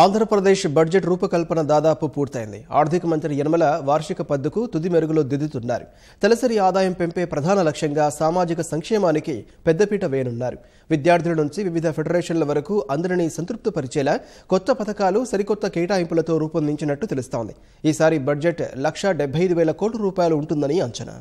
Andhra Pradesh budget రూపకల్పన దాదాపు పూర్తయింది. ఆర్థిక మంత్రి యనమల వార్షిక పద్దుకు తుది మెరుగులు దిద్దుతున్నారు. తలసరి ఆదాయం పెంపే ప్రధాన లక్ష్యంగా సామాజిక సంక్షేమానికి పెద్దపీట వేయనున్నారు. విద్యార్థుల నుంచి వివిధ ఫెడరేషన్ల వరకు అందరినీ సంతృప్తిపరిచేలా కొత్త పథకాలు, సరికొత్త కేటాయింపులతో రూపొందించినట్టు తెలుస్తోంది. ఈసారి బడ్జెట్ 1,75,000 కోట్ల రూపాయలు ఉంటుందని అంచనా.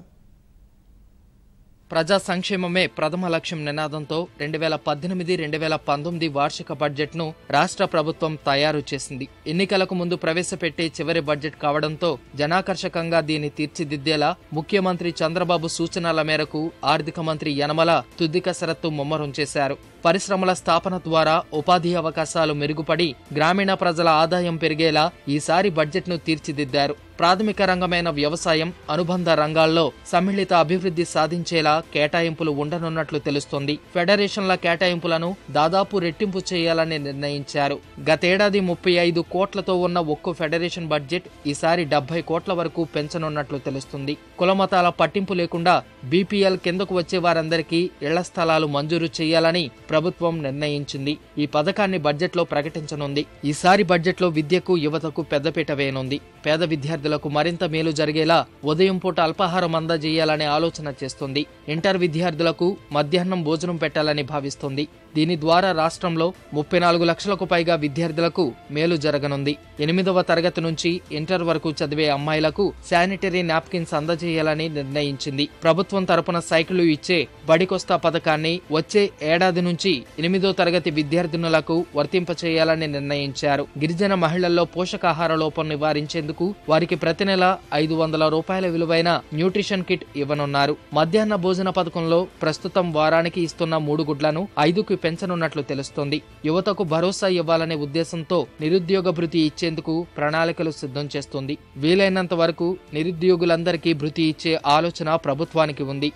ప్రజా సంక్షేమమే ప్రథమ లక్ష్యం నినాదంతో 2018-2019 వార్షిక బడ్జెట్ను రాష్ట్ర ప్రభుత్వం తయారు చేసింది. ఎన్నికలకు ముందు ప్రవేశపెట్టే చివరి బడ్జెట్ కావడంతో జనాకర్షకంగా దీన్ని తీర్చిదిద్దేలా ముఖ్యమంత్రి చంద్రబాబు సూచనల మేరకు ఆర్థిక మంత్రి యనమల తుది కసరత్తు ముమ్మరం చేశారు. పరిశ్రమల స్థాపన ద్వారా ఉపాధి అవకాశాలు మెరుగుపడి గ్రామీణ ప్రజల ఆదాయం పెరిగేలా ఈసారి బడ్జెట్ను తీర్చిదిద్దారు. ప్రాథమిక రంగమైన వ్యవసాయం, అనుబంధ రంగాల్లో సమ్మిళిత అభివృద్ధి సాధించేలా కేటాయింపులు ఉండనున్నట్లు తెలుస్తోంది. ఫెడరేషన్ల కేటాయింపులను దాదాపు రెట్టింపు చేయాలని నిర్ణయించారు. గతేడాది 35 కోట్లతో ఉన్న ఒక్కో ఫెడరేషన్ బడ్జెట్ ఈసారి 70 కోట్ల వరకు పెంచనున్నట్లు తెలుస్తుంది. కులమతాల పట్టింపు లేకుండా బీపీఎల్ కిందకు వచ్చే వారందరికీ ఇళ్ల స్థలాలు మంజూరు చేయాలని ప్రభుత్వం నిర్ణయించింది. ఈ పథకాన్ని బడ్జెట్లో ప్రకటించనుంది. ఈసారి బడ్జెట్లో విద్యకు, యువతకు పెద్దపీట వేయనుంది. పేద విద్యార్థులకు మరింత మేలు జరిగేలా ఉదయం పూట అల్పాహారం అందజేయాలనే ఆలోచన చేస్తుంది. ఇంటర్ విద్యార్థులకు మధ్యాహ్నం భోజనం పెట్టాలని భావిస్తుంది. దీని ద్వారా రాష్ట్రంలో 34 లక్షలకు పైగా విద్యార్థులకు మేలు జరగనుంది. 8వ తరగతి నుంచి ఇంటర్ వరకు చదివే అమ్మాయిలకు శానిటరీ నాప్కిన్స్ అందజేయాలని నిర్ణయించింది. ప్రభుత్వం తరపున సైకిళ్లు ఇచ్చే బడికొస్తా పథకాన్ని వచ్చే ఏడాది నుంచి 8వ తరగతి విద్యార్థినులకు వర్తింపచేయాలని నిర్ణయించారు. గిరిజన మహిళల్లో పోషకాహార లోపం నివారించేందుకు వారికి ప్రతి నెల 500 రూపాయల విలువైన న్యూట్రిషన్ కిట్ ఇవ్వనున్నారు. మధ్యాహ్న భోజన పథకంలో ప్రస్తుతం వారానికి ఇస్తున్న 3 గుడ్లను 5కు పెంచనున్నట్లు తెలుస్తోంది. యువతకు భరోసా ఇవ్వాలనే ఉద్దేశంతో నిరుద్యోగ భృతి ఇచ్చేందుకు ప్రణాళికలు సిద్ధం చేస్తుంది. వీలైనంత వరకు నిరుద్యోగులందరికీ భృతి ఇచ్చే ఆలోచన ప్రభుత్వానికి ఉంది.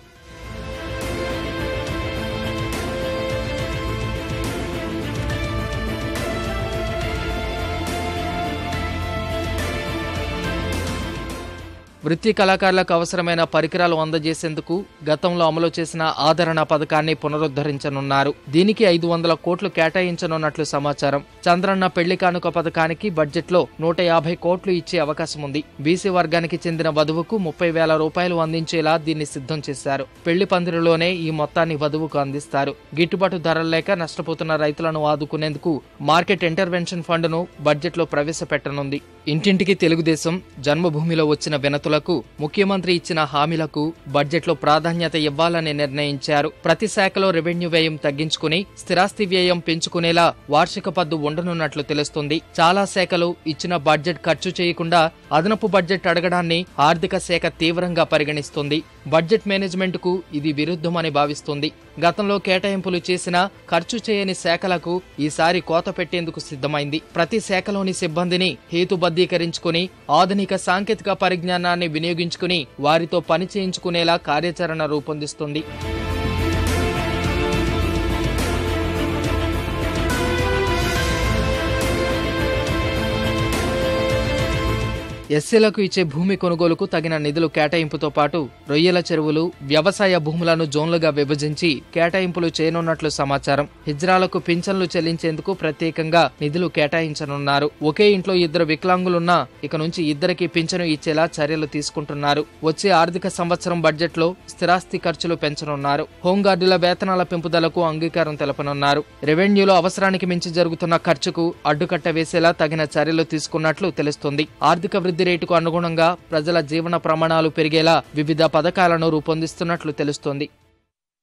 వృత్తి కళాకారులకు అవసరమైన పరికరాలు అందజేసేందుకు గతంలో అమలు చేసిన ఆదరణ పథకాన్ని పునరుద్ధరించనున్నారు. దీనికి 500 కోట్లు కేటాయించనున్నట్లు సమాచారం. చంద్రన్న పెళ్లి కానుక పథకానికి బడ్జెట్లో 150 కోట్లు ఇచ్చే అవకాశం ఉంది. బీసీ వర్గానికి చెందిన వధువుకు 30,000 రూపాయలు అందించేలా దీన్ని సిద్ధం చేశారు. పెళ్లి పందిరిలోనే ఈ మొత్తాన్ని వధువుకు అందిస్తారు. గిట్టుబాటు ధరలు లేక నష్టపోతున్న రైతులను ఆదుకునేందుకు మార్కెట్ ఇంటర్వెన్షన్ ఫండ్ను బడ్జెట్లో ప్రవేశపెట్టనుంది. ఇంటింటికి తెలుగుదేశం, జన్మభూమిలో వచ్చిన వినతులకు, ముఖ్యమంత్రి ఇచ్చిన హామీలకు బడ్జెట్లో ప్రాధాన్యత ఇవ్వాలని నిర్ణయించారు. ప్రతి శాఖలో రెవెన్యూ వ్యయం తగ్గించుకుని స్థిరాస్తి వ్యయం పెంచుకునేలా వార్షిక పద్దు ఉండనున్నట్లు తెలుస్తుంది. చాలా శాఖలు ఇచ్చిన బడ్జెట్ ఖర్చు చేయకుండా అదనపు బడ్జెట్ అడగడాన్ని ఆర్థిక శాఖ తీవ్రంగా పరిగణిస్తుంది. బడ్జెట్ మేనేజ్మెంట్ కు ఇది విరుద్ధమని భావిస్తుంది. గతంలో కేటాయింపులు చేసినా ఖర్చు చేయని శాఖలకు ఈసారి కోత పెట్టేందుకు సిద్ధమైంది. ప్రతి శాఖలోని సిబ్బందిని హేతుబద్ధీకరించుకుని ఆధునిక సాంకేతిక పరిజ్ఞానాన్ని వినియోగించుకుని వారితో పని చేయించుకునేలా కార్యాచరణ రూపొందిస్తుంది. ఎస్సీలకు ఇచ్చే భూమి కొనుగోలుకు తగిన నిధులు కేటాయింపుతో పాటు రొయ్యల చెరువులు, వ్యవసాయ భూములను జోన్లుగా విభజించి కేటాయింపులు చేయనున్నట్లు సమాచారం. హిజ్రాలకు పింఛన్లు చెల్లించేందుకు ప్రత్యేకంగా నిధులు కేటాయించనున్నారు. ఒకే ఇంట్లో 2 వికలాంగులున్నా ఇక నుంచి 2కి పింఛను ఇచ్చేలా చర్యలు తీసుకుంటున్నారు. వచ్చే ఆర్థిక సంవత్సరం బడ్జెట్లో స్థిరాస్తి ఖర్చులు పెంచనున్నారు. హోంగార్డుల వేతనాల పెంపుదలకు అంగీకారం తెలపనున్నారు. రెవెన్యూలో అవసరానికి మించి జరుగుతున్న ఖర్చుకు అడ్డుకట్ట వేసేలా తగిన చర్యలు తీసుకున్నట్లు తెలుస్తుంది. ఆర్థిక వృద్ధి రేటుకు అనుగుణంగా ప్రజల జీవన ప్రమాణాలు పెరిగేలా వివిధ పథకాలను రూపొందిస్తున్నట్లు తెలుస్తోంది.